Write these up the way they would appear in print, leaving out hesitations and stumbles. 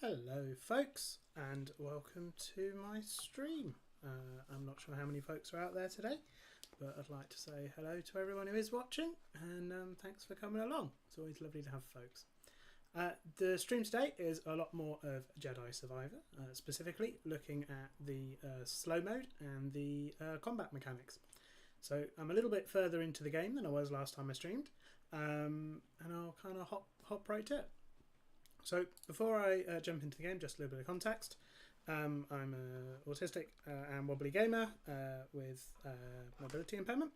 Hello folks, and welcome to my stream. I'm not sure how many folks are out there today, but I'd like to say hello to everyone who is watching, and thanks for coming along. It's always lovely to have folks. The stream today is a lot more of Jedi Survivor, specifically looking at the slow mode and the combat mechanics. So I'm a little bit further into the game than I was last time I streamed, and I'll kind of hop right to it. So before I jump into the game, just a little bit of context. I'm an autistic and wobbly gamer with mobility impairment,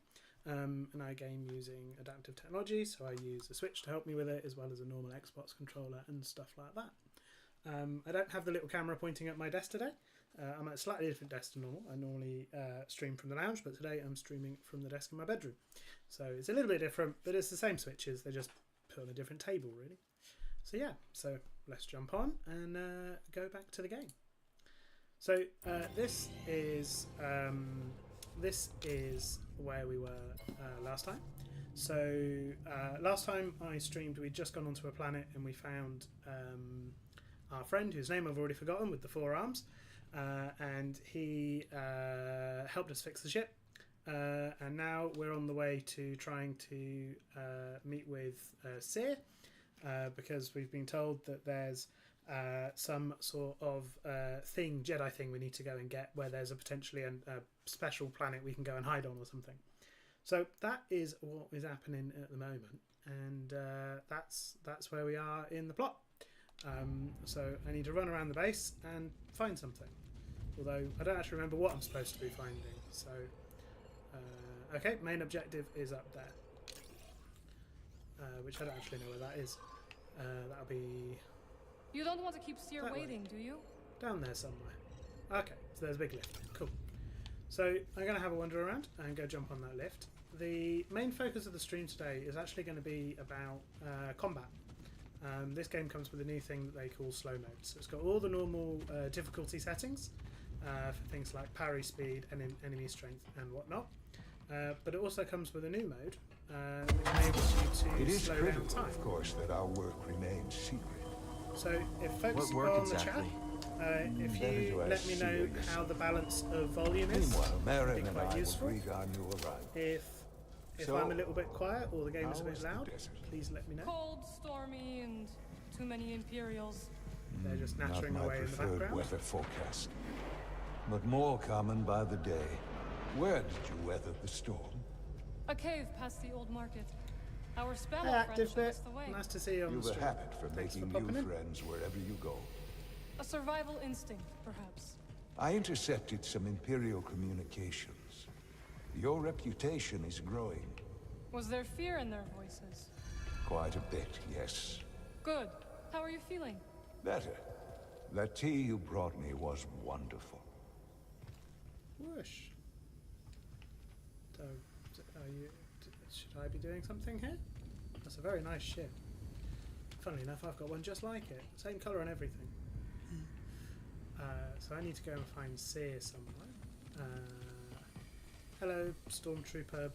and I game using adaptive technology, so I use a Switch to help me with it, as well as a normal Xbox controller and stuff like that. I don't have the little camera pointing at my desk today. I'm at a slightly different desk to normal. I normally stream from the lounge, but today I'm streaming from the desk in my bedroom. So it's a little bit different, but it's the same switches, they're just put on a different table really. So yeah, so let's jump on and go back to the game. So this is where we were last time. So last time I streamed, we'd just gone onto a planet and we found our friend, whose name I've already forgotten, with the 4 arms, and he helped us fix the ship. And now we're on the way to trying to meet with Seer. Because we've been told that there's some sort of Jedi thing we need to go and get, where there's potentially a special planet we can go and hide on or something. So that is what is happening at the moment, and that's where we are in the plot. So I need to run around the base and find something, although I don't actually remember what I'm supposed to be finding. So okay, main objective is up there. Which I don't actually know where that is. That'll be... You don't want to keep Seer waiting, do you? Down there somewhere. Okay, so there's a big lift. Cool. So I'm going to have a wander around and go jump on that lift. The main focus of the stream today is actually going to be about combat. This game comes with a new thing that they call slow mode. So it's got all the normal difficulty settings for things like parry speed and enemy strength and whatnot. But it also comes with a new mode, which enables you to slow down time. It is critical, of course, that our work remains secret. So if folks are on the chat, if you let me know how the balance of volume is, Meanwhile, it'd be quite useful. If I'm a little bit quiet or the game is a bit loud, please let me know. Cold, stormy, and too many Imperials. They're just nattering away in the background. Weather forecast, but more common by the day. Where did you weather the storm? A cave past the old market. Our spell Hey, active bit. the way. Nice to see you on the You've a stream. habit for Thanks making for new popping in. friends wherever you go. A survival instinct, perhaps. I intercepted some Imperial communications. Your reputation is growing. Was there fear in their voices? Quite a bit, yes. Good. How are you feeling? Better. That tea you brought me was wonderful. Whoosh. So, should I be doing something here? That's a very nice ship. Funnily enough, I've got one just like it. Same colour and everything. So I need to go and find Seer somewhere. Hello, Stormtrooper.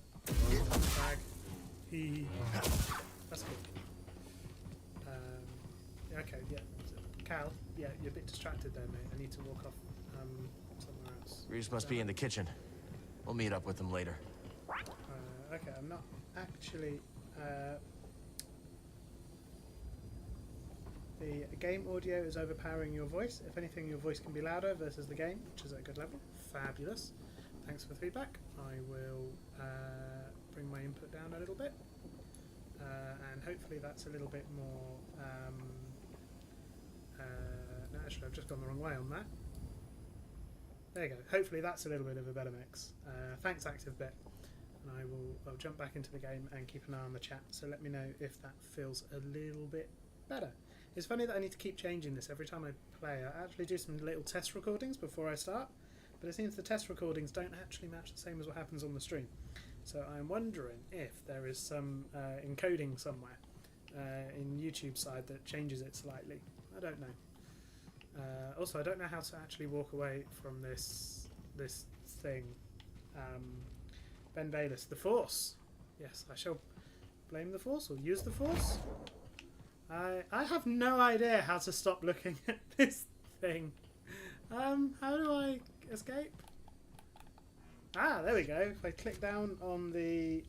Bag. That's cool. Okay, yeah. Cal, yeah, you're a bit distracted there, mate. I need to walk off somewhere else. Reese must be in the kitchen. We'll meet up with them later. Okay, I'm not actually... the game audio is overpowering your voice. If anything, your voice can be louder versus the game, which is at a good level. Fabulous. Thanks for the feedback. I will bring my input down a little bit. And hopefully that's a little bit more... no, actually, I've just gone the wrong way on that. There you go. Hopefully that's a little bit of a better mix. Thanks, ActiveBit. And I'll jump back into the game and keep an eye on the chat. So let me know if that feels a little bit better. It's funny that I need to keep changing this every time I play. I actually do some little test recordings before I start, but it seems the test recordings don't actually match the same as what happens on the stream. So I'm wondering if there is some encoding somewhere in YouTube side that changes it slightly. I don't know. Also, I don't know how to actually walk away from this thing. Ben Bayless, the Force. Yes, I shall blame the Force or use the Force. I have no idea how to stop looking at this thing. How do I escape? Ah, there we go. If I click down on the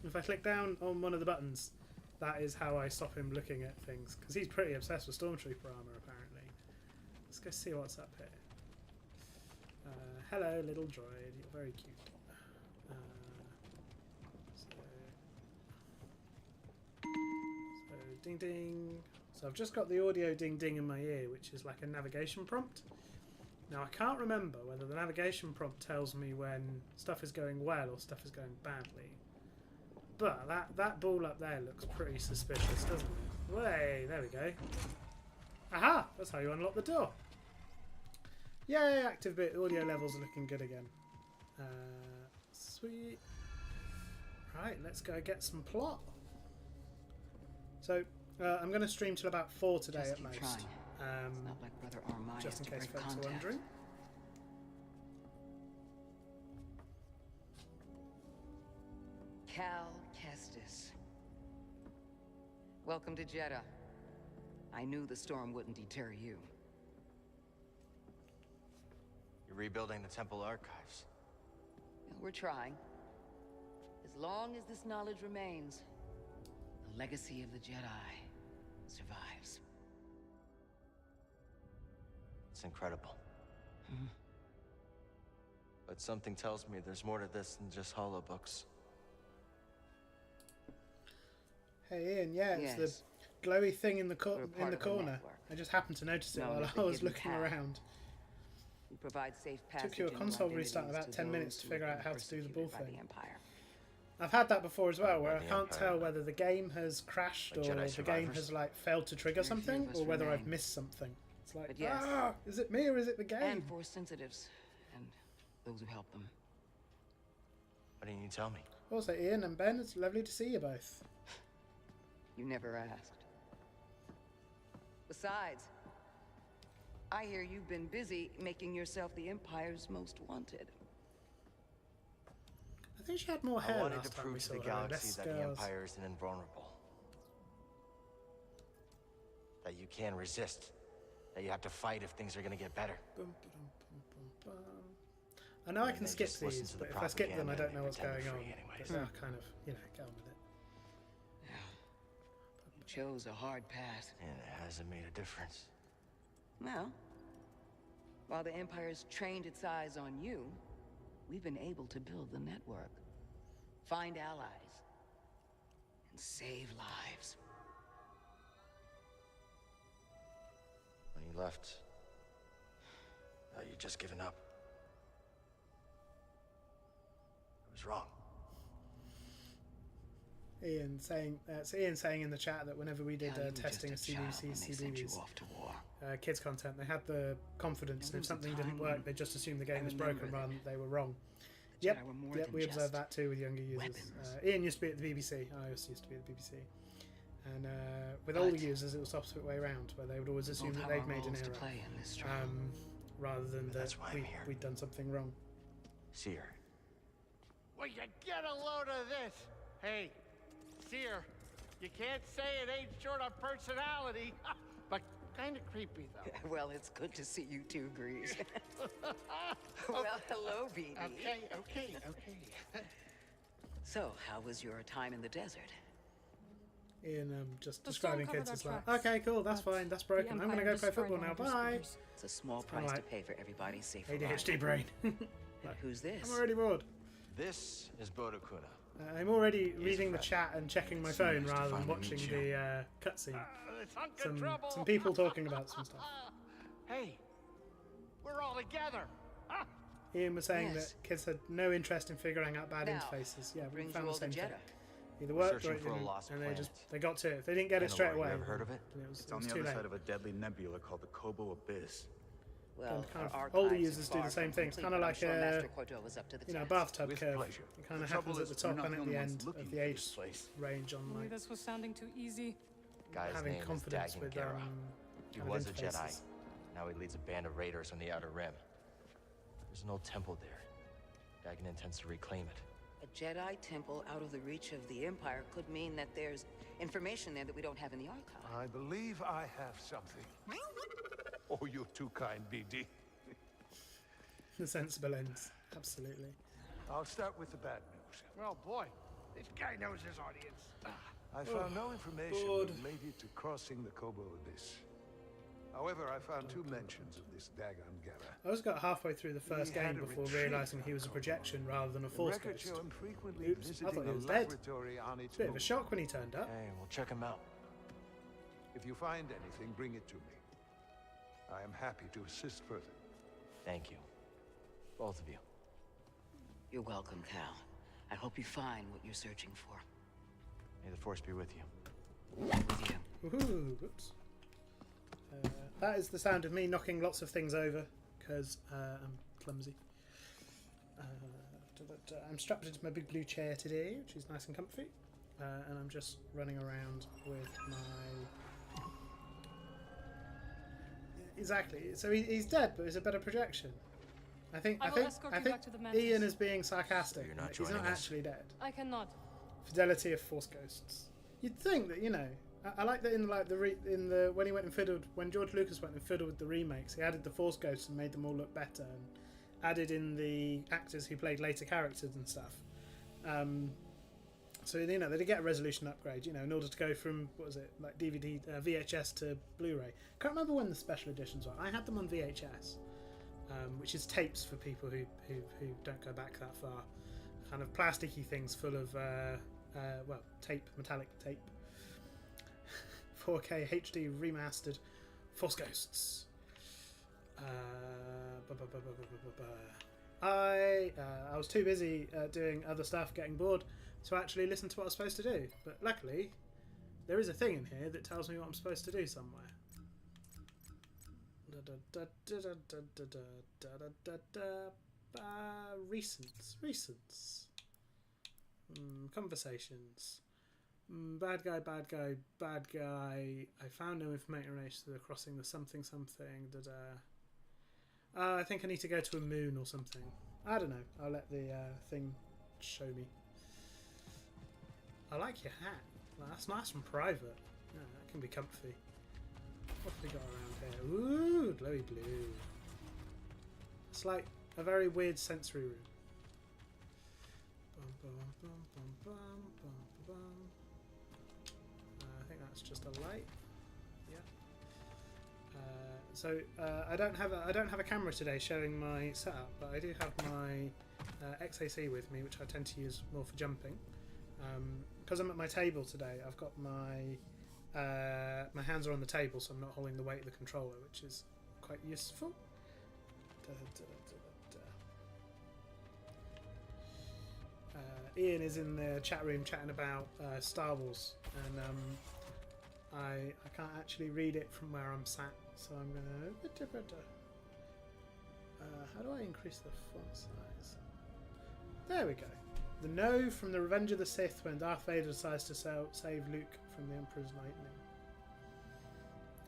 if I click down on one of the buttons, that is how I stop him looking at things, because he's pretty obsessed with Stormtrooper armor apparently. Let's go see what's up here. Hello, little droid. You're very cute. So ding ding. So I've just got the audio ding ding in my ear, which is like a navigation prompt. Now I can't remember whether the navigation prompt tells me when stuff is going well or stuff is going badly. But that ball up there looks pretty suspicious, doesn't it? Way, there we go. Aha! That's how you unlock the door. Yay, active bit audio levels are looking good again. Sweet. Right, let's go get some plot. So, I'm going to stream till about 4 today Just at keep most. trying. It's not like Brother Armai Just in has to case break folks are contact. wondering. Cal Kestis. Welcome to Jeddah. I knew the storm wouldn't deter you. You're rebuilding the temple archives. We're trying. As long as this knowledge remains, the legacy of the Jedi survives. It's incredible. Mhm. But something tells me there's more to this than just holobooks. Hey Ian, yeah, it's Yes. the glowy thing in the We're part of a corner. network. I just happened to notice it Known while as I the was Hidden looking Path. around. We provide safe passage. Took you a and console new restart identities about to 10 minutes those to who have figure out been how to do the ball persecuted by thing. the Empire. I've had that before as well, where I the can't Empire. tell whether the game has crashed Like or Jedi the game Survivors. has like failed to trigger Very few something, of us or whether I've remain. missed something. It's like, But yes. is it me or is it the game? And Force sensitives, and those who help them. Why didn't you tell me? Also, Ian and Ben, it's lovely to see you both. You never asked. Besides, I hear you've been busy making yourself the Empire's most wanted. I think she had more I hair wanted to last time we prove to saw the her, galaxy less that the scars. Empire isn't invulnerable. That you can resist. That you have to fight if things are gonna get better. Bum, bum, bum, bum, bum. I know I And can they skip just listen these, to the but if I skip them, I propaganda don't know and what's pretend going they're on. free But anyways. they're kind of, get on with it. You chose a hard path. And it hasn't made a difference. Well, while the Empire's trained its eyes on you, we've been able to build the network, find allies, and save lives. When you left, you just given up. I was wrong. It's Ian saying in the chat that whenever we did How you were testing of just a child CBC, when they sent you CBBs, off to war. kids content, they had the confidence, There and if was a something didn't time work, when they just assumed the I game was remember broken that rather than they were wrong. The Yep, Jedi were more yep, than we observed just that too with younger users. weapons. Ian used to be at the BBC. I also used to be at the BBC. And with older But users, it was the opposite way around, where they would always assume both that have they'd our made an roles to error, play in this struggle. rather than But that that's why I'm here. we'd done something wrong. Seer. Will you get a load of this? Hey, Seer, you can't say it ain't short of personality, but kind of creepy, though. Well, it's good to see you too, Grease. Well, hello, BD. Okay. So, how was your time in the desert? Ian just The storm describing covered kids our as like, tracks, okay, cool, that's but fine, that's the broken. I'm gonna Empire go play destroyed football one now. of our Bye. speakers. It's a small kinda price to like pay for everybody's safe arrival. ADHD brain. And who's this? I'm already bored. This is Bodokuna. I'm already He's reading the fresh. chat and checking my So phone nice to rather than finally watching meet you. the cutscene. It's hunkin' trouble. Some people talking about some stuff. Hey, we're all together. Huh? Ian was saying Yes. that kids had no interest in figuring out bad Now, interfaces. Yeah, we brings found you the all to same thing. Jeddah. Either worked or Searching it for a didn't, lost and planet. they got to it. If they didn't get it straight Mandalore, away, you ever heard of it? then It's it on was the too other late. side of a deadly nebula called the Kobo Abyss. Well, And kind of our older archives users are do the far same from thing. It's complete, kind of but I'm like sure a Master Cordova's up to the task. bathtub With curve. pleasure. It kind The of trouble happens at the is, we're top not and the at only the ones end looking of for the age this place. range on Maybe like this was sounding too easy. Guy's having name confidence is with Dagan Gera. He kind of was a Jedi. interfaces. Now he leads a band of raiders on the Outer Rim. There's an old temple there. Dagan intends to reclaim it. A Jedi temple out of the reach of the Empire could mean that there's information there that we don't have in the archive. I believe I have something. Oh, you're too kind, BD. The sensible ends. Absolutely. I'll start with the bad news. Oh boy, this guy knows his audience. I found no information Lord. related to crossing the Kobo Abyss. However, I found two mentions of this Dagon Gera. I was got halfway through the first He had game a before retreat realising he was a projection rather than a force Records ghost. show him frequently Oops, I visiting thought he a was dead. laboratory on its Bit of a moon. shock when he turned up. Hey, we'll check him out. If you find anything, bring it to me. I am happy to assist further. Thank you. Both of you. You're welcome, Cal. I hope you find what you're searching for. May the Force be with you. With you. Woohoo! Whoops. That is the sound of me knocking lots of things over because I'm clumsy. I'm strapped into my big blue chair today, which is nice and comfy, and I'm just running around with my. Exactly. So he's dead, but it's a better projection. I think I will escort you back to the mantis. Ian is being sarcastic. You're not He's not joining us? actually dead. I cannot. Fidelity of Force Ghosts. You'd think that, you know, I like that in like when he went and fiddled, when George Lucas went and fiddled with the remakes, he added the Force Ghosts and made them all look better, and added in the actors who played later characters and stuff. So you know they did get a resolution upgrade, you know, in order to go from what was it like DVD, VHS to Blu-ray. Can't remember when the special editions were. I had them on VHS, which is tapes for people who don't go back that far. Kind of plasticky things full of tape, metallic tape. 4K HD remastered Force Ghosts. I was too busy doing other stuff, getting bored, to actually listen to what I was supposed to do. But luckily, there is a thing in here that tells me what I'm supposed to do somewhere. Recents. Conversations. Bad guy. I found no information related to the crossing the something. I think I need to go to a moon or something. I don't know. I'll let the thing show me. I like your hat. Well, that's nice and private. Yeah, that can be comfy. What have we got around here? Ooh, glowy blue. It's like a very weird sensory room. I think that's just a light. Yeah. So I don't have a camera today showing my setup, but I do have my XAC with me, which I tend to use more for jumping. Because I'm at my table today, I've got my hands are on the table, so I'm not holding the weight of the controller, which is quite useful. Ian is in the chat room chatting about Star Wars, and I can't actually read it from where I'm sat, so I'm gonna. How do I increase the font size? There we go. The no from the Revenge of the Sith when Darth Vader decides to save Luke from the Emperor's lightning.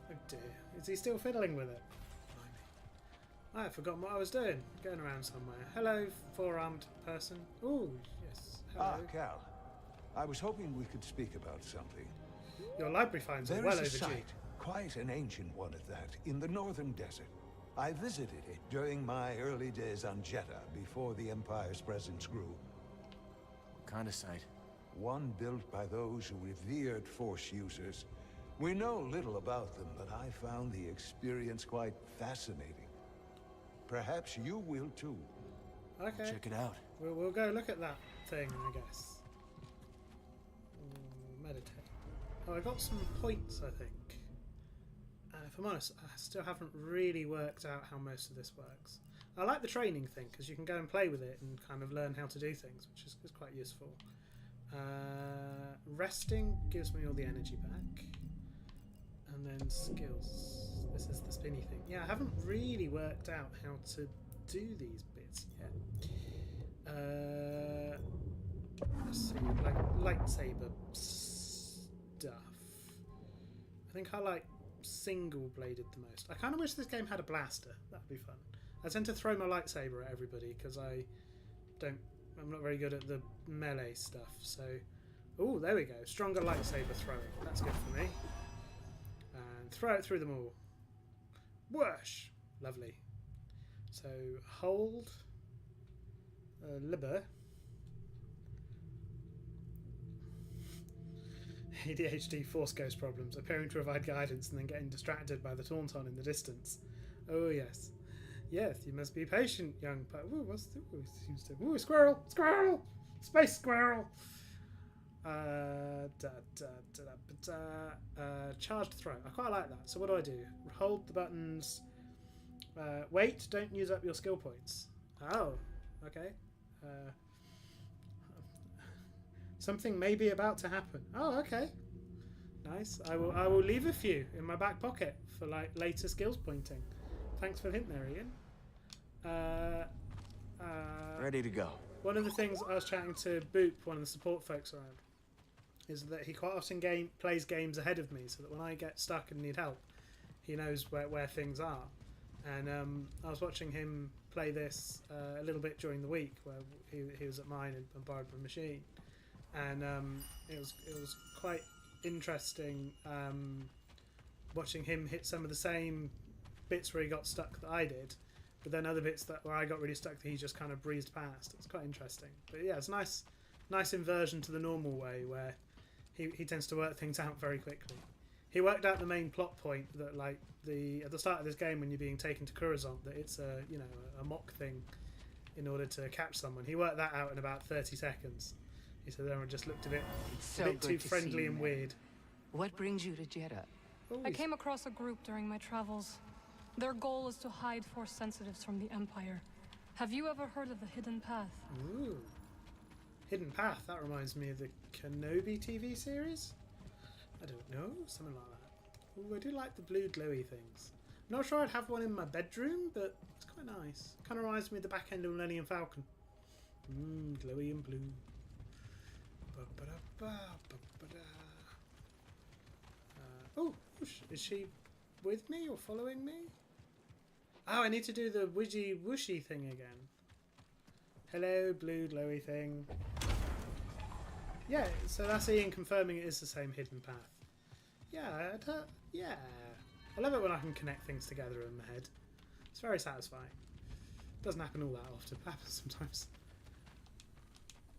Oh dear, is he still fiddling with it? Blimey. I had forgotten what I was doing. Going around somewhere. Hello, four-armed person. Oh yes. Hello. Ah, Cal. I was hoping we could speak about something. Your library finds are There well is a overdue. site, quite an ancient one at that, in the northern desert. I visited it during my early days on Jeddah, before the Empire's presence grew. What kind of site? One built by those who revered Force users. We know little about them, but I found the experience quite fascinating. Perhaps you will too. Okay. Check it out. We'll go look at that thing, I guess. Meditate. Oh, I got some points, I think. And if I'm honest, I still haven't really worked out how most of this works. I like the training thing, because you can go and play with it and kind of learn how to do things, which is quite useful. Resting gives me all the energy back. And then skills. This is the spinny thing. Yeah, I haven't really worked out how to do these bits yet. Let's see, like lightsaber stuff. I think I like single-bladed the most. I kind of wish this game had a blaster. That'd be fun. I tend to throw my lightsaber at everybody because I don't. I'm not very good at the melee stuff, so... Oh, there we go. Stronger lightsaber throwing. That's good for me. And throw it through them all. Whoosh! Lovely. So, hold... Liber. ADHD Force Ghost problems, appearing to provide guidance and then getting distracted by the Tauntaun in the distance. Oh, yes. Yes, you must be patient, young Ooh, what's the... Ooh, squirrel! Squirrel! Space squirrel! Charged throw. I quite like that. So what do? Hold the buttons. Wait, don't use up your skill points. Oh, okay. Something may be about to happen. Oh, okay. Nice. I will leave a few in my back pocket for like later skills pointing. Thanks for the hint there, Ian. Ready to go. One of the things I was chatting to Boop, one of the support folks around, is that he quite often plays games ahead of me, so that when I get stuck and need help, he knows where things are. And I was watching him play this a little bit during the week, where he was at mine and borrowed my machine, and it was quite interesting watching him hit some of the same bits where he got stuck that I did, but then other bits where I got really stuck that he just kind of breezed past. It's quite interesting. But yeah, it's nice inversion to the normal way where he tends to work things out very quickly. He worked out the main plot point that like at the start of this game when you're being taken to Coruscant, that it's a mock thing in order to catch someone. He worked that out in about 30 seconds. He said everyone just looked a bit too friendly and weird. What brings you to Jeddah? I came across a group during my travels. Their goal is to hide Force sensitives from the Empire. Have you ever heard of the Hidden Path? Ooh. Hidden Path, that reminds me of the Kenobi TV series? I don't know, something like that. Ooh, I do like the blue glowy things. I'm not sure I'd have one in my bedroom, but it's quite nice. Kind of reminds me of the back end of Millennium Falcon. Glowy and blue. Oh, is she with me or following me? Oh, I need to do the widgy whooshy thing again. Hello, blue glowy thing. Yeah, so that's Ian confirming it is the same hidden path. Yeah, yeah. I love it when I can connect things together in my head. It's very satisfying. Doesn't happen all that often. It happens sometimes.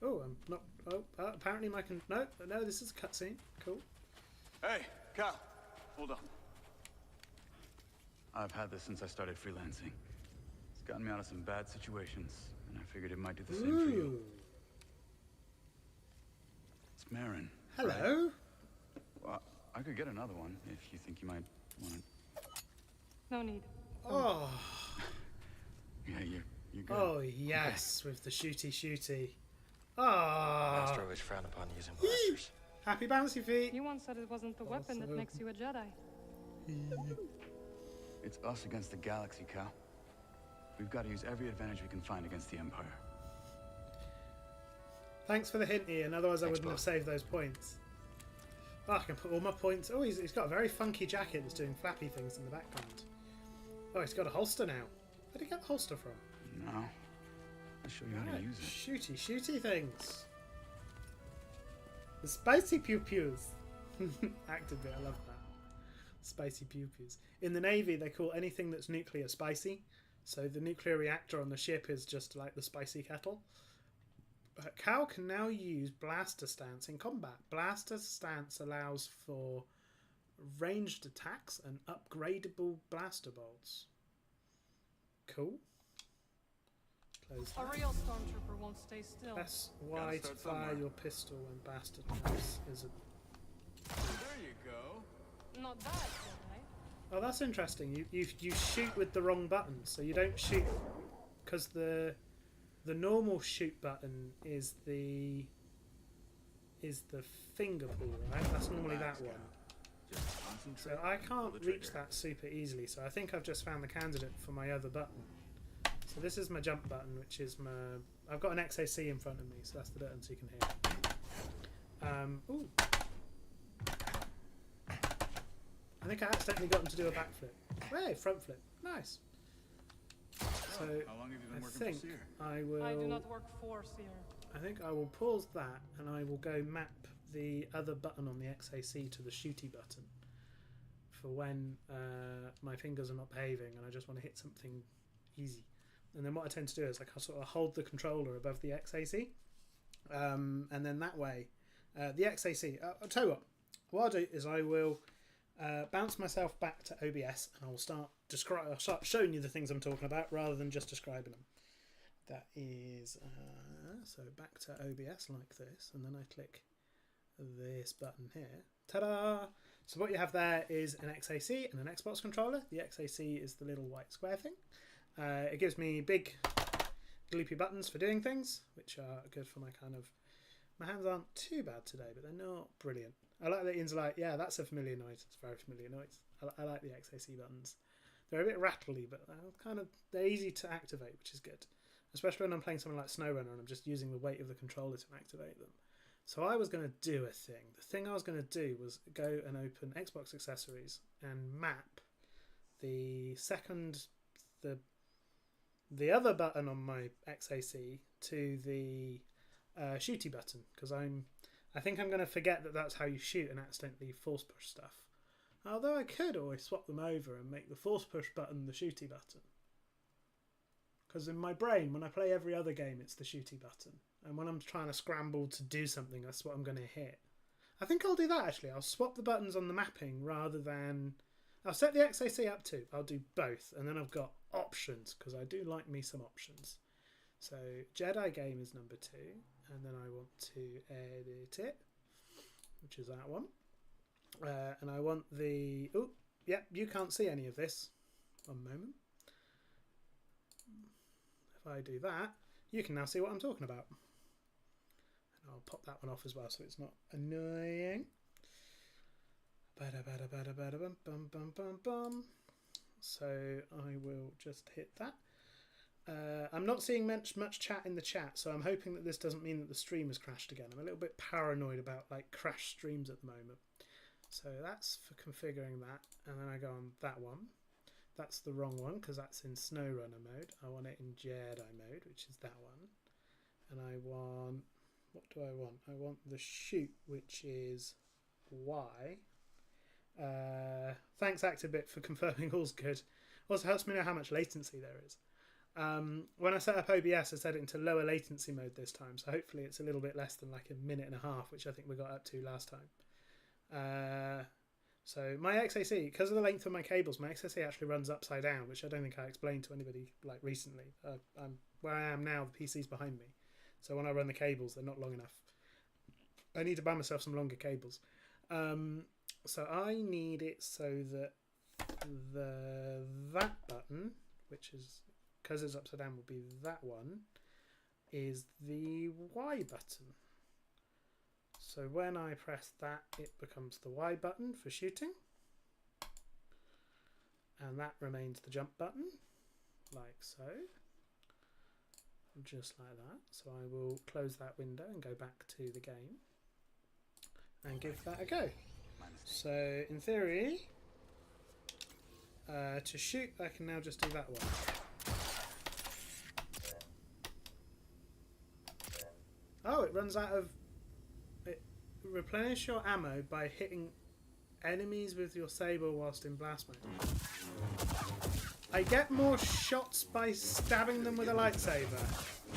Oh, I'm not... Oh, apparently my... No, this is a cutscene. Cool. Hey, Cal. Hold on. I've had this since I started freelancing. It's gotten me out of some bad situations, and I figured it might do the same for you. It's Marin. Hello. Right? Well, I could get another one if you think you might want it. No need. Oh. Yeah, you're good. Oh, yes, okay. With the shooty. Oh. Master always frowned upon using blasters. Happy bouncy feet. You once said it wasn't the weapon that makes you a Jedi. It's us against the galaxy, Cal. We've got to use every advantage we can find against the Empire. Thanks for the hint, Ian. Otherwise, I wouldn't have saved those points. Oh, I can put all my points... Oh, he's got a very funky jacket that's doing flappy things in the background. Oh, he's got a holster now. Where did he get the holster from? No. I'll show you how to use it. Shooty things. The spicy pew-pews. Acted bit, I love that. Spicy pew-pews. In the Navy, they call anything that's nuclear spicy. So the nuclear reactor on the ship is just like the spicy kettle. Cal can now use Blaster Stance in combat. Blaster Stance allows for ranged attacks and upgradable blaster bolts. Cool. Close that. A real stormtrooper won't stay still. Press Y to fire your pistol when Blaster Stance is a... There you go. Not that, Jedi. Oh, that's interesting. You shoot with the wrong button, so you don't shoot because the normal shoot button is the finger pull, right? That's normally that one. So I can't reach that super easily. So I think I've just found the candidate for my other button. So this is my jump button, which is my... I've got an XAC in front of me, so that's the button so you can hear. Ooh. I think I accidentally got him to do a backflip. Hey, front flip. Nice. So How long have you been I working think for Seer? I will. I do not work for Seer. I think I will pause that, and I will go map the other button on the XAC to the shooty button for when my fingers are not behaving and I just want to hit something easy. And then what I tend to do is I sort of hold the controller above the XAC, and then that way the XAC. I'll tell you what I'll do is I will bounce myself back to OBS, and I'll start showing you the things I'm talking about rather than just describing them. That is so back to OBS like this, and then I click this button here. Ta-da! So what you have there is an XAC and an Xbox controller. The XAC is the little white square thing. It gives me big gloopy buttons for doing things, which are good for my kind of... My hands aren't too bad today, but they're not brilliant. I like that Ian's like, yeah, that's a familiar noise. It's a very familiar noise. I like the XAC buttons. They're a bit rattly, but they're easy to activate, which is good. Especially when I'm playing something like SnowRunner and I'm just using the weight of the controller to activate them. So I was going to do a thing. The thing I was going to do was go and open Xbox accessories and map the other button on my XAC to the shooty button, because I think I'm going to forget that that's how you shoot and accidentally force push stuff. Although I could always swap them over and make the force push button the shooty button. Because in my brain, when I play every other game, it's the shooty button. And when I'm trying to scramble to do something, that's what I'm going to hit. I think I'll do that, actually. I'll swap the buttons on the mapping rather than... I'll set the XAC up to. I'll do both. And then I've got options, because I do like me some options. So Jedi game is number 2. And then I want to edit it, which is that one. And I want the... Oh, yep, you can't see any of this. One moment. If I do that, you can now see what I'm talking about. And I'll pop that one off as well so it's not annoying. So I will just hit that. I'm not seeing much chat in the chat, so I'm hoping that this doesn't mean that the stream has crashed again. I'm a little bit paranoid about like crash streams at the moment. So that's for configuring that, and then I go on that one. That's the wrong one because that's in SnowRunner mode. I want it in Jedi mode, which is that one. And I want... What do I want? I want the shoot, which is Y. Thanks, Actibit, for confirming all's good. Also helps me know how much latency there is. When I set up OBS, I set it into lower latency mode this time, so hopefully it's a little bit less than like a minute and a half, which I think we got up to last time. So my XAC, because of the length of my cables, my XAC actually runs upside down, which I don't think I explained to anybody like recently. Where I am now, the PC's behind me, so when I run the cables, they're not long enough. I need to buy myself some longer cables. So I need it so that that button, which is, because it's upside down, will be that one, is the Y button. So when I press that, it becomes the Y button for shooting. And that remains the jump button, like so. Just like that. So I will close that window and go back to the game and give that a go. So in theory, to shoot, I can now just do that one. Oh, it runs out of... Replenish your ammo by hitting enemies with your saber whilst in blast mode. I get more shots by stabbing them with a lightsaber.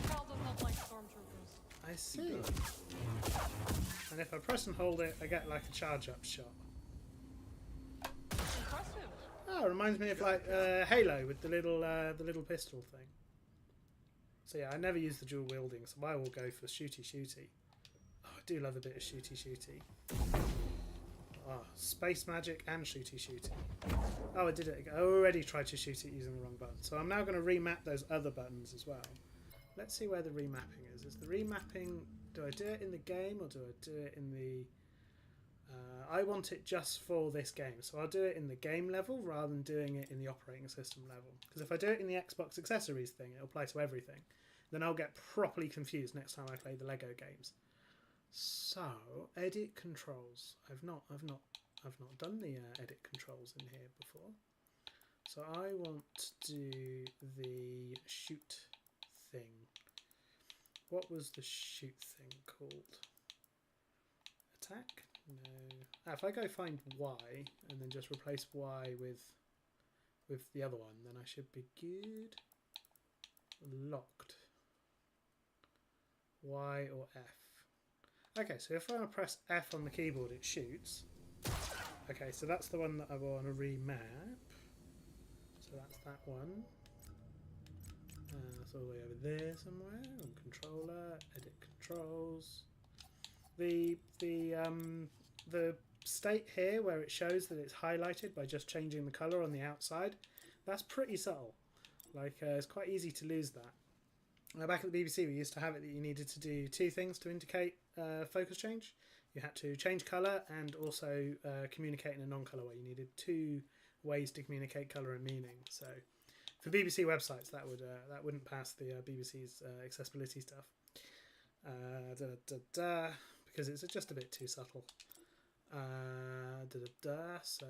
Cal does not like stormtroopers. I see. And if I press and hold it, I get like a charge up shot. Impressive. Oh, it reminds me of like Halo with the little pistol thing. So yeah, I never use the dual wielding, so I will go for shooty. Oh, I do love a bit of shooty. Oh, space magic and shooty. Oh, I did it again. I already tried to shoot it using the wrong button. So I'm now going to remap those other buttons as well. Let's see where the remapping is. Is the remapping... Do I do it in the game or do I do it in the... I want it just for this game. So I'll do it in the game level rather than doing it in the operating system level. Because if I do it in the Xbox accessories thing, it'll apply to everything. Then I'll get properly confused next time I play the Lego games. So, edit controls. I've not done the edit controls in here before. So I want to do the shoot thing. What was the shoot thing called? Attack? No. If I go find Y and then just replace Y with the other one, then I should be good. Locked. Y or F. Okay, so if I press F on the keyboard, it shoots. Okay, so that's the one that I want to remap. So that's that one. That's all the way over there somewhere. On controller, edit controls. The state here where it shows that it's highlighted by just changing the color on the outside, that's pretty subtle. Like it's quite easy to lose that. Back at the BBC, we used to have it that you needed to do two things to indicate focus change. You had to change colour and also communicate in a non-colour way. You needed two ways to communicate colour and meaning. So for BBC websites, that wouldn't pass the BBC's accessibility stuff. Because it's just a bit too subtle. So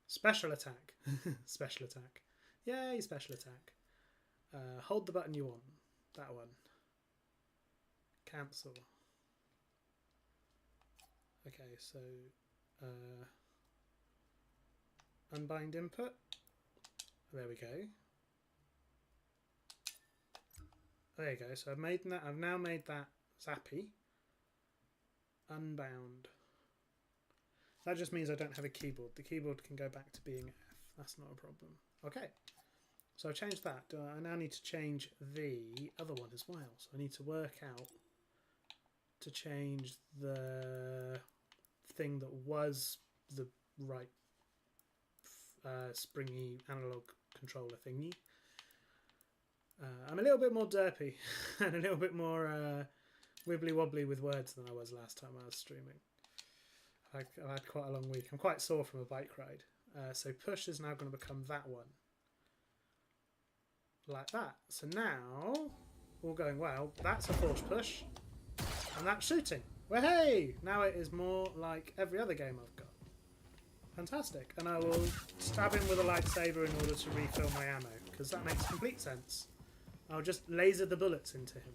special attack. Special attack. Yay, special attack. Hold the button you want. That one. Cancel. Okay, so unbind input. There we go. There you go. So I've made that. I've now made that zappy. Unbound. That just means I don't have a keyboard. The keyboard can go back to being F. That's not a problem. Okay. So I've changed that. I now need to change the other one as well. So I need to work out to change the thing that was the right springy analog controller thingy. I'm a little bit more derpy and a little bit more wibbly wobbly with words than I was last time I was streaming. I've had quite a long week. I'm quite sore from a bike ride. So push is now going to become that one. Like that. So now, all going well, that's a force push. And that's shooting. Well, hey! Now it is more like every other game I've got. Fantastic. And I will stab him with a lightsaber in order to refill my ammo, because that makes complete sense. I'll just laser the bullets into him.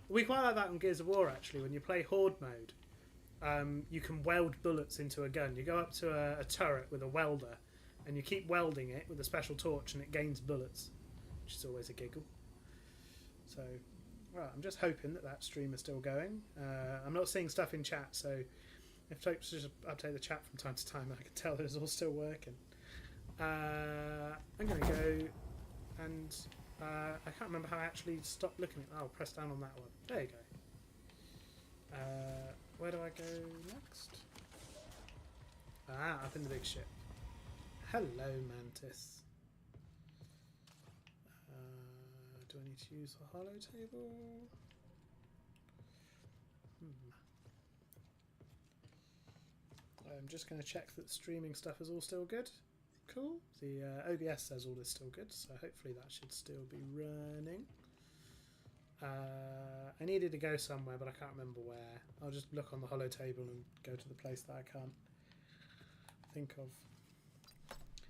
We quite like that on Gears of War, actually. When you play Horde mode, you can weld bullets into a gun. You go up to a turret with a welder, and you keep welding it with a special torch, and it gains bullets, which is always a giggle. So, well, I'm just hoping that stream is still going. I'm not seeing stuff in chat, so if folks just update the chat from time to time, I can tell that it's all still working. I'm going to go and I can't remember how I actually stopped looking at. Oh, press down on that one. There you go. Where do I go next? Up in the big ship. Hello, Mantis. Do I need to use the holo table? I'm just going to check that the streaming stuff is all still good. Cool. The OBS says all is still good, so hopefully that should still be running. I needed to go somewhere, but I can't remember where. I'll just look on the holo table and go to the place that I can't think of.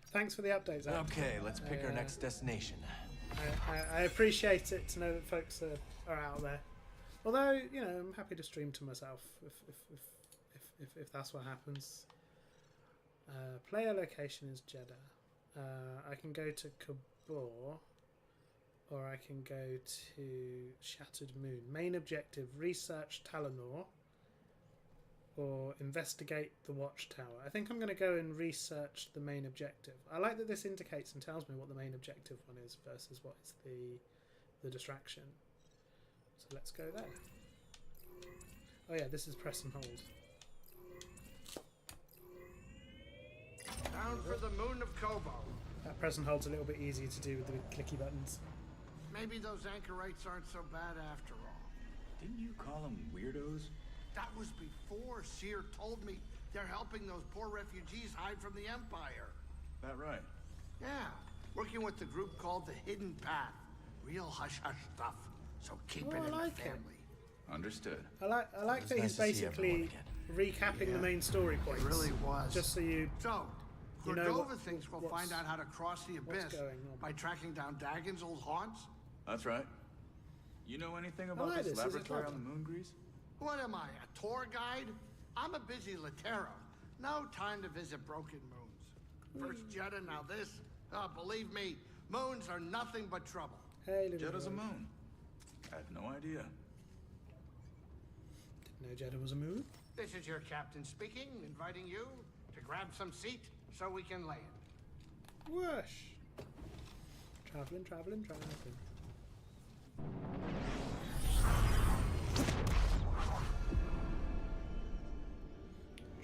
Thanks for the updates, Zach. Okay, let's pick our next destination. I appreciate it to know that folks are out there. Although, you know, I'm happy to stream to myself if that's what happens. Player location is Jeddah. I can go to Kabor, or I can go to Shattered Moon. Main objective: research Talanor, or investigate the Watchtower. I think I'm going to go and research the main objective. I like that this indicates and tells me what the main objective one is versus what is the distraction. So let's go there. Oh yeah, this is press and hold. Down for the moon of Kobo. That press and hold's a little bit easier to do with the big clicky buttons. Maybe those anchorites aren't so bad after all. Didn't you call them weirdos? That was before Seer told me they're helping those poor refugees hide from the Empire. That right? Yeah, working with the group called the Hidden Path. Real hush-hush stuff, so keep it in the family. Understood. I like that he's basically recapping the main story points. It really was. Just so you... So, You know Cordova thinks we'll what's- find out how to cross the what's abyss going on? by tracking down Dagon's old haunts. That's right. You know anything about like this this. Is it laboratory on clever? the moon, Grease? What am I, a tour guide? I'm a busy Latero. No time to visit broken moons. First Jeddah, now this. Oh, believe me, moons are nothing but trouble. Hey, little Jeddah's a droid. moon. I had no idea. Didn't know Jeddah was a moon. This is your captain speaking, inviting you to grab some seat so we can land. Whoosh. Traveling, traveling, traveling.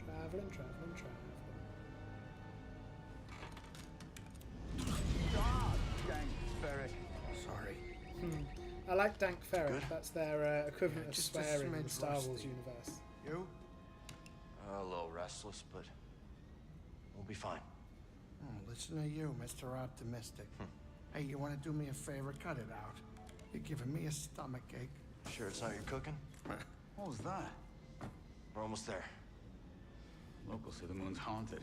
Traveling, traveling, traveling. God, dang ferret. Sorry. I like Dank Ferret. Good. That's their equivalent of just a swearing in the smidge Star Wars rusty. universe. You? A little restless, but we'll be fine. Oh, listen to you, Mr. Optimistic. Hey, you want to do me a favor? Cut it out. You're giving me a stomachache. Sure it's not your cooking? What was that? We're almost there. Locals say the moon's haunted.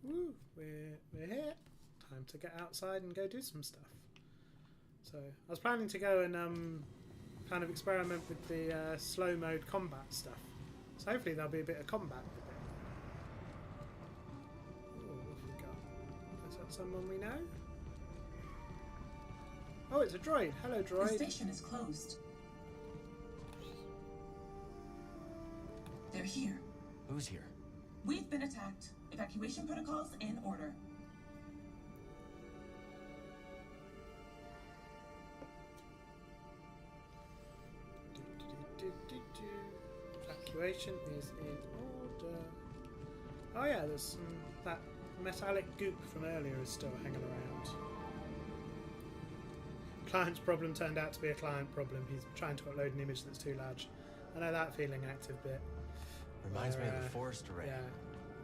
Woo, we're here. Time to get outside and go do some stuff. So I was planning to go and kind of experiment with the slow mode combat stuff. So hopefully there'll be a bit of combat with it. Ooh, what have we got? Is that someone we know? Oh, it's a droid. Hello, The droid. station is closed. They're here. Who's here? We've been attacked. Evacuation protocols in order. Evacuation is in order. Oh yeah, there's some, that metallic goop from earlier is still hanging around. Client's problem turned out to be a client problem. He's trying to upload an image that's too large. I know that feeling, active bit. Reminds me of Where, the forest array. Yeah,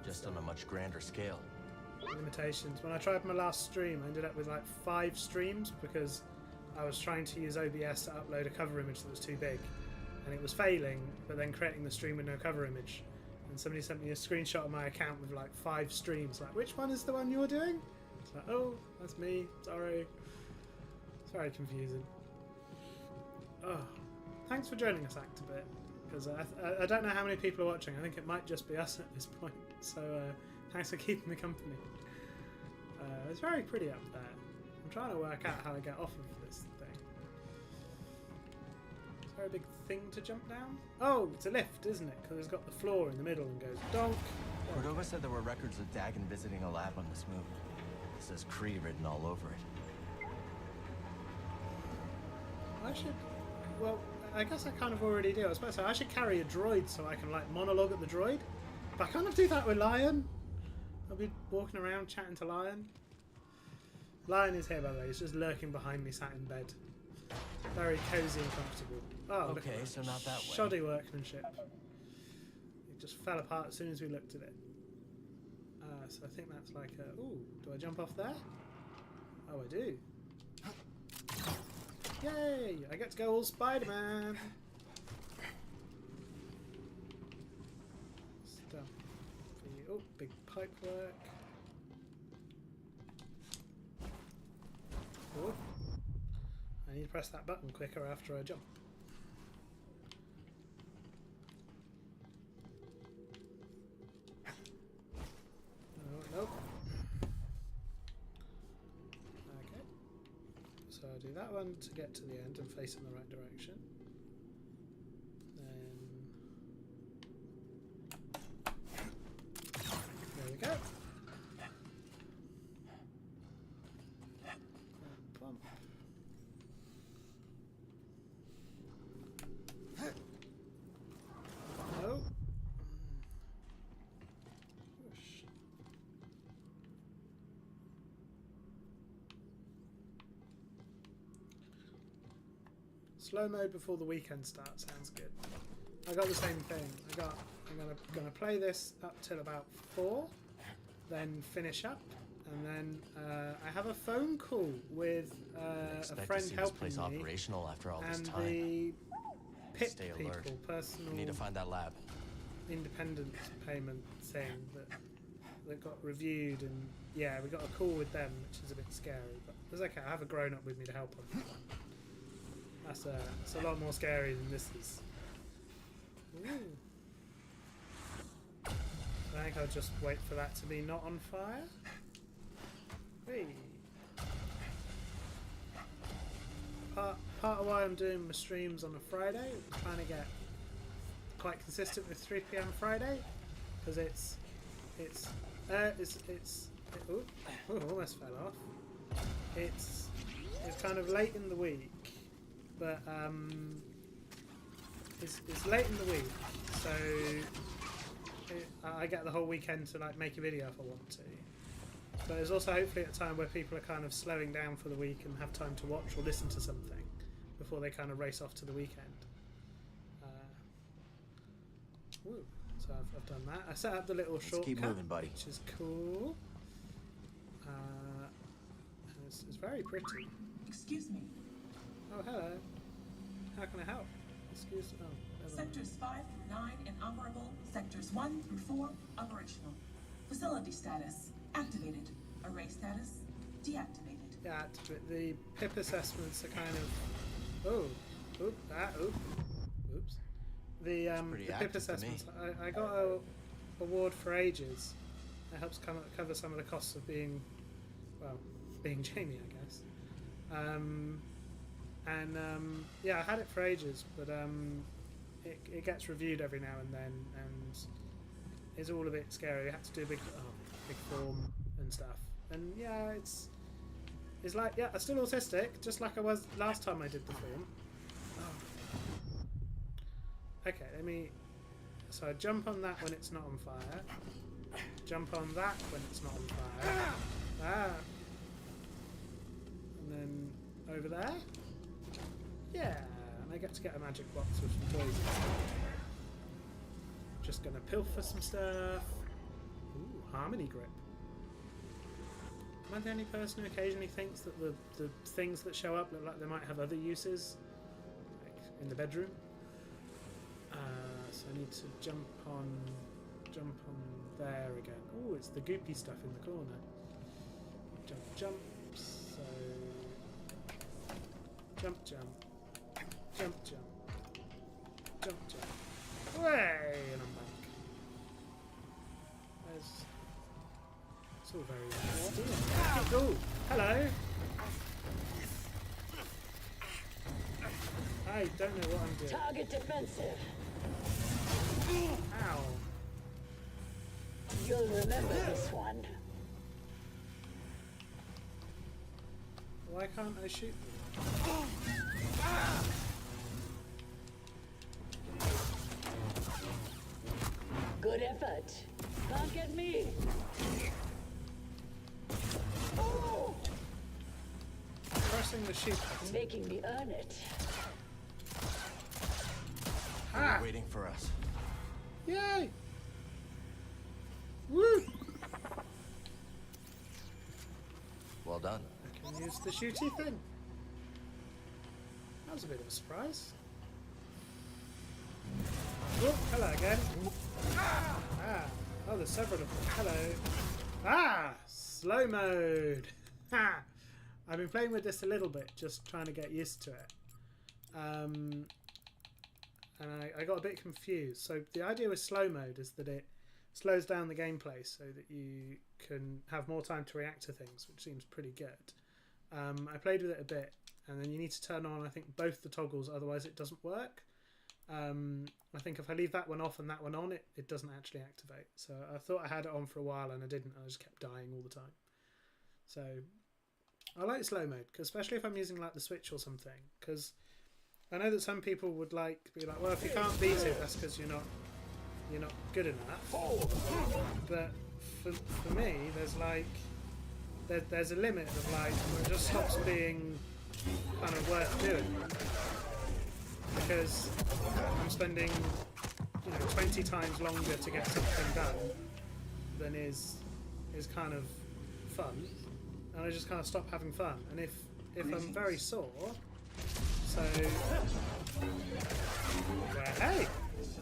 Just on a much grander scale. limitations. When I tried my last stream, I ended up with like 5 streams because I was trying to use OBS to upload a cover image that was too big. And it was failing, but then creating the stream with no cover image. And somebody sent me a screenshot of my account with like 5 streams. Like, which one is the one you're doing? It's like, oh, that's me. Sorry. It's very confusing. Oh, thanks for joining us, Actabit. Because I don't know how many people are watching. I think it might just be us at this point. So thanks for keeping me company. It's very pretty up there. I'm trying to work out how to get off of this thing. Is there a big thing to jump down? Oh, it's a lift, isn't it? Because it's got the floor in the middle and goes donk. Cordova said there were records of Dagon visiting a lab on this moon. It says Kree written all over it. I should... Well, I guess I kind of already do. I suppose I should carry a droid so I can, like, monologue at the droid. But I kind of do that with Lion. I'll be walking around chatting to Lion. Lion is here, by the way. He's just lurking behind me, sat in bed. Very cosy and comfortable. Oh, look Okay, at that. so not that way. Shoddy workmanship. It just fell apart as soon as we looked at it. So I think that's like a... Ooh, do I jump off there? Oh, I do. Yay! I get to go all Spider-Man! Stuff for you. Oh, big pipe work. Oh. I need to press that button quicker after I jump. Oh, nope. Okay. So I'll do that one to get to the end and face in the right direction. Then... There we go. Bump. No. Push. Slow mode before the weekend starts sounds good. I got the same thing. I got I'm gonna play this up till about 4, then finish up, and then I have a phone call with a friend helping place me, operational after all this and time. the PIP Stay people, alert. personal We need to find that lab. independent payment thing that got reviewed, and yeah, we got a call with them, which is a bit scary, but it's okay. I have a grown up with me to help on that one. That's a lot more scary than this is. Ooh. I think I'll just wait for that to be not on fire. Hey. Part of why I'm doing my streams on a Friday, I'm trying to get quite consistent with 3 PM Friday, because it's almost fell off. It's kind of late in the week, but it's late in the week, so I get the whole weekend to like make a video if I want to. But it's also hopefully at a time where people are kind of slowing down for the week and have time to watch or listen to something before they kind of race off to the weekend. So I've done that. I set up the little shortcut, keep moving, buddy. which is cool. And it's very pretty. Excuse me. Oh, hello. How can I help? Excuse. Oh, never mind. Sectors 5 through 9 inoperable. Sectors 1 through 4 operational. Facility status activated. Array status deactivated. Yeah, the PIP assessments are kind of. Oops. The PIP assessments. I got a award for ages. That helps cover some of the costs of being Jamie, I guess. Yeah, I had it for ages, but it gets reviewed every now and then, and it's all a bit scary. You have to do a big form and stuff, and yeah, it's like, yeah, I'm still autistic, just like I was last time I did the form. Okay, so I jump on that when it's not on fire. Jump on that when it's not on fire. And then over there. Yeah, and I get to get a magic box with some toys. Just gonna pilfer some stuff. Ooh, harmony grip. Am I the only person who occasionally thinks that the things that show up look like they might have other uses? Like in the bedroom? So I need to jump on there again. Oh, it's the goopy stuff in the corner. Jump. So jump. Way, and I'm back. It's all very nice. Oh, hello. I don't know what I'm doing. Target defensive. Ow. You'll remember this one. Why can't I shoot them? Good effort. Can't get me. Pressing the shoot button. Making me earn it. They're waiting for us. Yay! Woo! Well done. I can use the shooty thing. That was a bit of a surprise. Oh, hello again. Oh, there's several of them. Hello. Slow mode. I've been playing with this a little bit, just trying to get used to it. And I got a bit confused. So the idea with slow mode is that it slows down the gameplay so that you can have more time to react to things, which seems pretty good. I played with it a bit, and then you need to turn on, I think, both the toggles, otherwise it doesn't work. I think if I leave that one off and that one on, it doesn't actually activate. So I thought I had it on for a while and I didn't. I just kept dying all the time. So I like slow mode, cause especially if I'm using like the Switch or something, because I know that some people would be like, well, if you can't beat it, that's because you're not good enough. But for me, there's like there's a limit of like where it just stops being kind of worth doing, because I'm spending 20 times longer to get something done than is kind of fun, and I just kind of stop having fun. And if I'm very sore, so hey,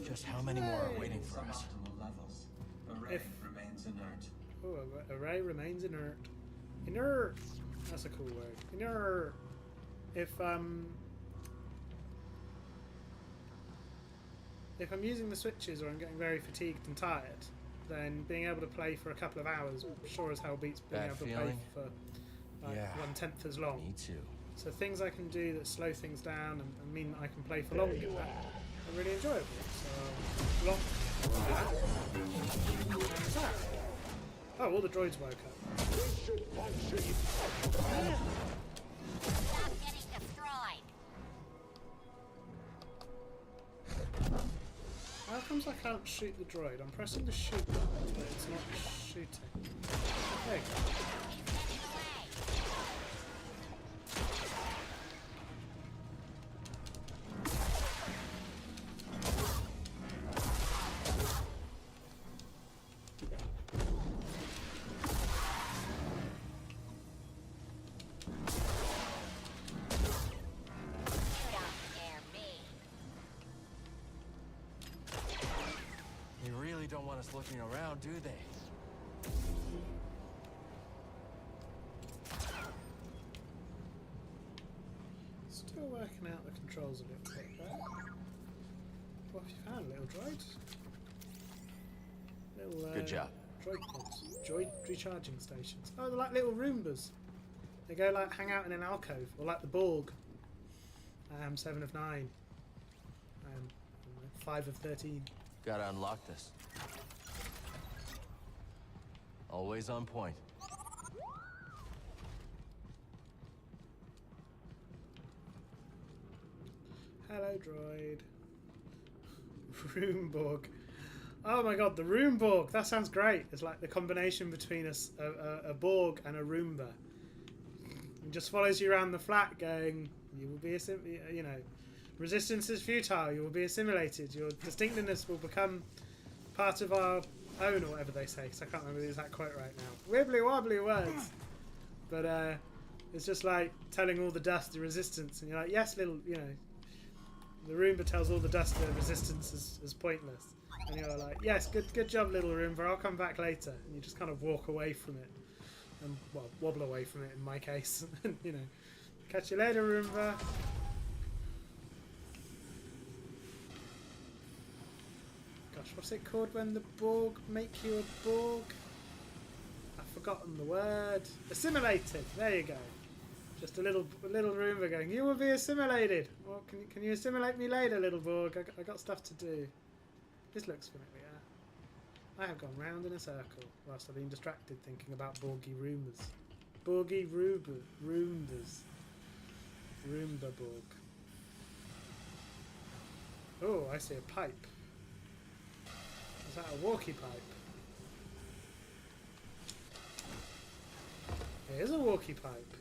Just how many more are waiting for us? Array remains inert. Inert. That's a cool word. Inert. If I'm using the switches or I'm getting very fatigued and tired, then being able to play for a couple of hours sure as hell beats being able to play for like 1/10 as long. Me too. So things I can do that slow things down and mean that I can play for longer are really enjoyable. So lock that. And that. Oh, all the droids woke up. Stop getting destroyed. How comes I can't shoot the droid? I'm pressing the shoot button, but it's not shooting. There you go. Don't want us looking around, do they? Still working out the controls a little bit there. What have you found, little droid? Little good job. Droid pods. Droid recharging stations. Oh, they're like little Roombas. They go like hang out in an alcove, or like the Borg. 7 of 9. 5 of 13. Gotta unlock this. Always on point. Hello, droid. Roomborg. Oh my god, the Roomborg! That sounds great. It's like the combination between a Borg and a Roomba. It just follows you around the flat going, you will be resistance is futile, you will be assimilated, your distinctiveness will become part of our own, or whatever they say, because I can't remember the exact quote right now. Wibbly wobbly words. But it's just like telling all the dust the resistance, and you're like, yes, little, the Roomba tells all the dust the resistance is pointless. And you're like, yes, good job, little Roomba, I'll come back later. And you just kind of walk away from it. And, well, wobble away from it in my case. Catch you later, Roomba. Gosh, what's it called when the Borg make you a Borg? I've forgotten the word. Assimilated. There you go. Just a little Roomba going, you will be assimilated. Well, can you assimilate me later, little Borg? I got stuff to do. This looks familiar. I have gone round in a circle whilst I've been distracted thinking about Borgy Roombas. Borgy Roombas. Roomba Borg. Oh, I see a pipe. Is that a walkie pipe? It is a walkie pipe.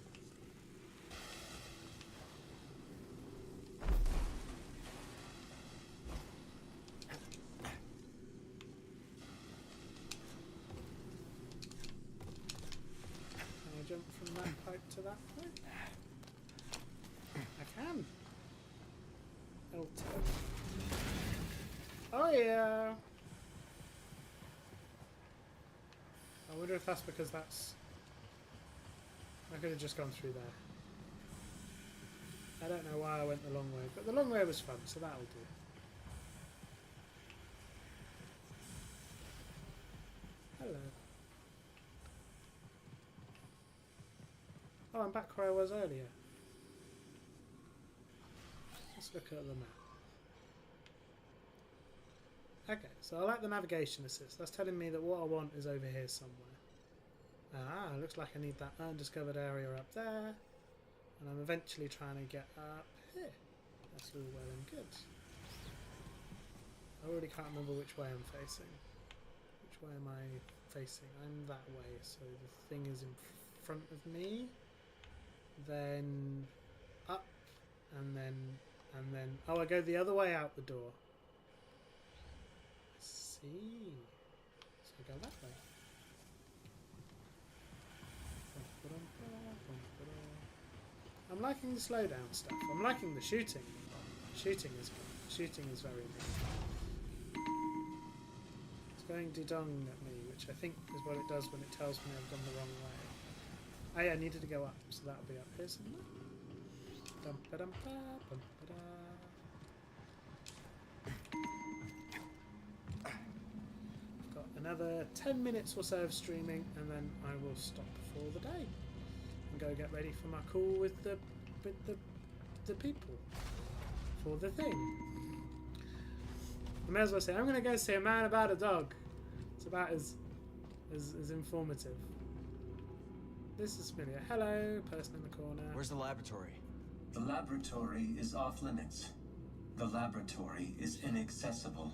Jump from that pipe to that point? I can. L2. Oh yeah! I wonder if that's because that's... I could have just gone through there. I don't know why I went the long way, but the long way was fun, so that'll do. Hello. Oh, I'm back where I was earlier. Let's look at the map. Okay, so I like the navigation assist. That's telling me that what I want is over here somewhere. Ah, looks like I need that undiscovered area up there. And I'm eventually trying to get up here. That's all well and good. I already can't remember which way I'm facing. Which way am I facing? I'm that way, so the thing is in front of me. Then up, and then oh, I go the other way out the door. see. So we go that way. I'm liking the slowdown stuff. I'm liking the shooting. Shooting is good. Shooting is very good. It's going didong at me, which I think is what it does when it tells me I've gone the wrong way. Oh yeah, I needed to go up, so that'll be up here somewhere. I've got another 10 minutes or so of streaming, and then I will stop for the day and go get ready for my call with the people for the thing. I may as well say I'm going to go see a man about a dog. It's about as informative. This is familiar. Hello, person in the corner. Where's the laboratory? The laboratory is off limits. The laboratory is inaccessible.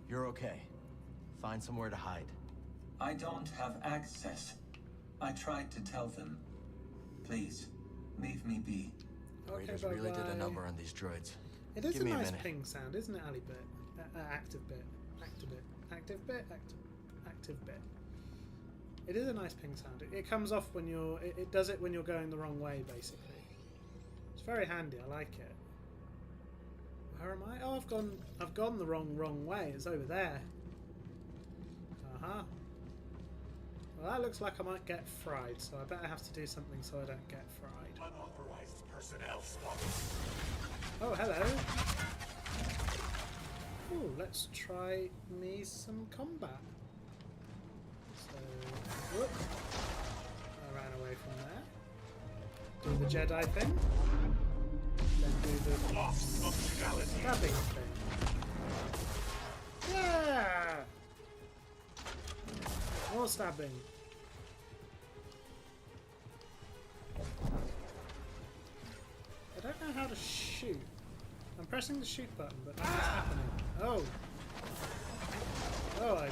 You're okay. Find somewhere to hide. I don't have access. I tried to tell them. Please, leave me be. Raiders really did a number on these droids. It is Give a me nice minute. ping sound, isn't it, Ali bit? Active bit. Active bit. Active bit. Active bit. It is a nice ping sound. It comes off when you're... It does it when you're going the wrong way, basically. It's very handy. I like it. Where am I? Oh, I've gone the wrong way. It's over there. Well, that looks like I might get fried, so I better have to do something so I don't get fried. Unauthorized personnel spotted. Oh, hello. Oh, let's try me some combat. So, whoop. I ran away from there. Do the Jedi thing. Then do the stabbing thing. Yeah! More stabbing. I don't know how to shoot. I'm pressing the shoot button, but nothing's happening. Oh! Oh, I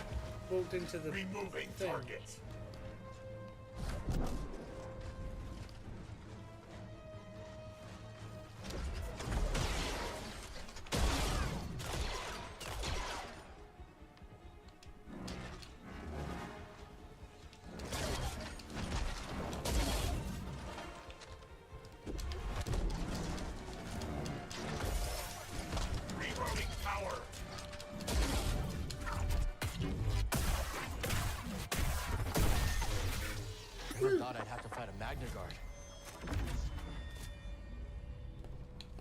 walked into the Removing thing. targets. Never thought I'd have to fight a Magna Guard.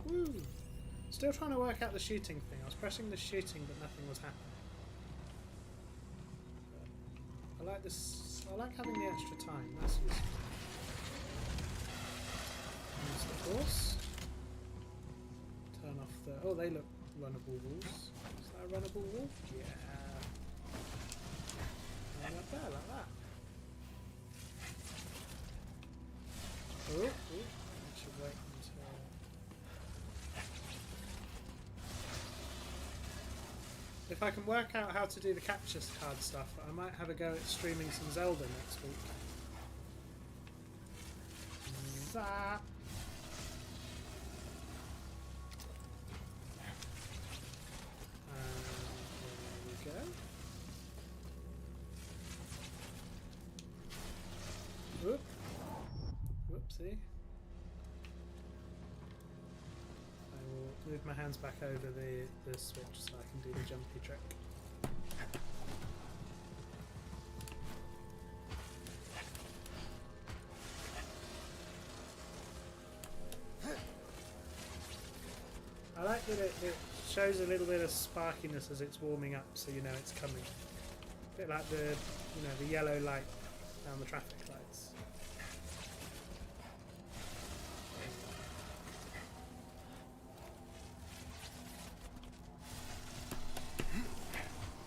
Woo! Still trying to work out the shooting thing. I was pressing the shooting, but nothing was happening. But I like this. I like having the extra time. That's useful. Use the force. Turn off the. Oh, they look runnable wolves. Is that a runnable wolf? Yeah. Run up there like that. Oh, I should wait until... If I can work out how to do the capture card stuff, I might have a go at streaming some Zelda next week. That. And there we go. Whoop. Whoopsie. I will move my hands back over the switch so I can do the jumpy trick. I like that it shows a little bit of sparkiness as it's warming up, so you know it's coming. A bit like the yellow light down the traffic lights.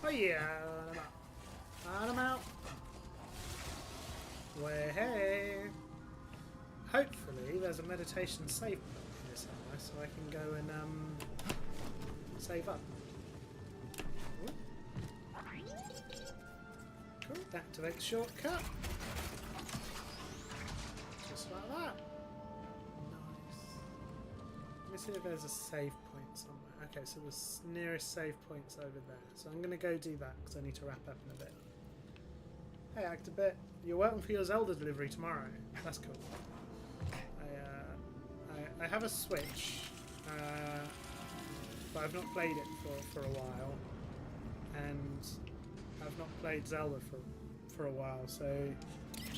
Oh yeah, I'm out. Way hey. Hopefully there's a meditation save button here somewhere so I can go and save up. Ooh. Cool, activate shortcut. Just like that. Nice. me see if there's a save point somewhere. Okay, so the nearest save point's over there. So I'm going to go do that because I need to wrap up in a bit. Hey, Actabit, you're welcome for your Zelda delivery tomorrow. That's cool. I have a Switch, but I've not played it for a while, and I've not played Zelda for a while, so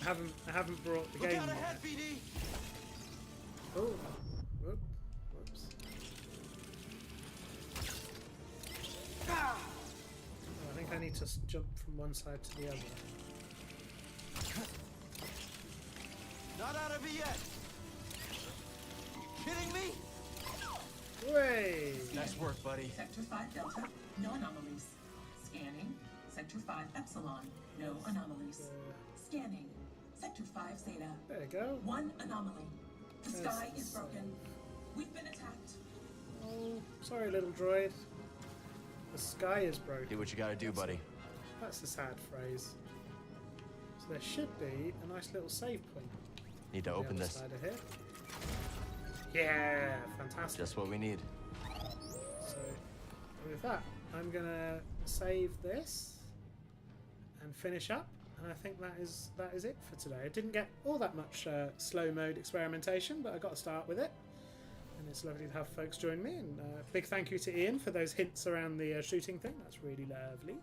I haven't brought the game yet. Oh, whoops. Oh, I think I need to jump from one side to the other. Not out of it yet. Kidding me? Way! Nice work, buddy. Sector 5 Delta, no anomalies. Scanning. Sector 5 Epsilon, no anomalies. Scanning. Sector 5 Zeta. There you go. 1 anomaly. The sky is broken. We've been attacked. Oh, sorry, little droid. The sky is broken. Do what you gotta do, buddy. That's a sad phrase. So there should be a nice little save point. Need to open this. Side of here. Yeah, fantastic. Just what we need. So with that, I'm gonna save this and finish up, and I think that is it for today. I didn't get all that much slow mode experimentation, but I got to start with it, and it's lovely to have folks join me. And big thank you to Ian for those hints around the shooting thing. That's really lovely.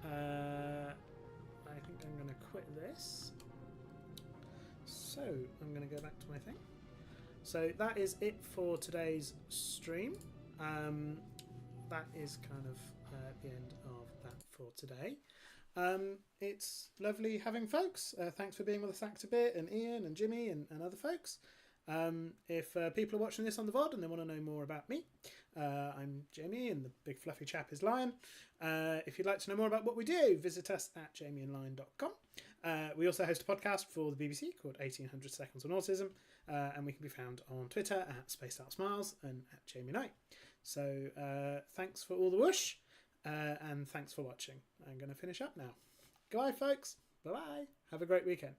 I think I'm gonna quit this. So I'm gonna go back to my thing. So that is it for today's stream. That is kind of the end of that for today. It's lovely having folks. Thanks for being with us, Actabit and Ian and Jimmy and other folks. If people are watching this on the VOD and they want to know more about me, I'm Jamie and the big fluffy chap is Lion. If you'd like to know more about what we do, visit us at jamieandlion.com. We also host a podcast for the BBC called 1800 Seconds on Autism, and we can be found on Twitter at SpacedOutSmiles and at Jamie Knight. So thanks for all the whoosh, and thanks for watching. I'm going to finish up now. Goodbye, folks. Bye-bye. Have a great weekend.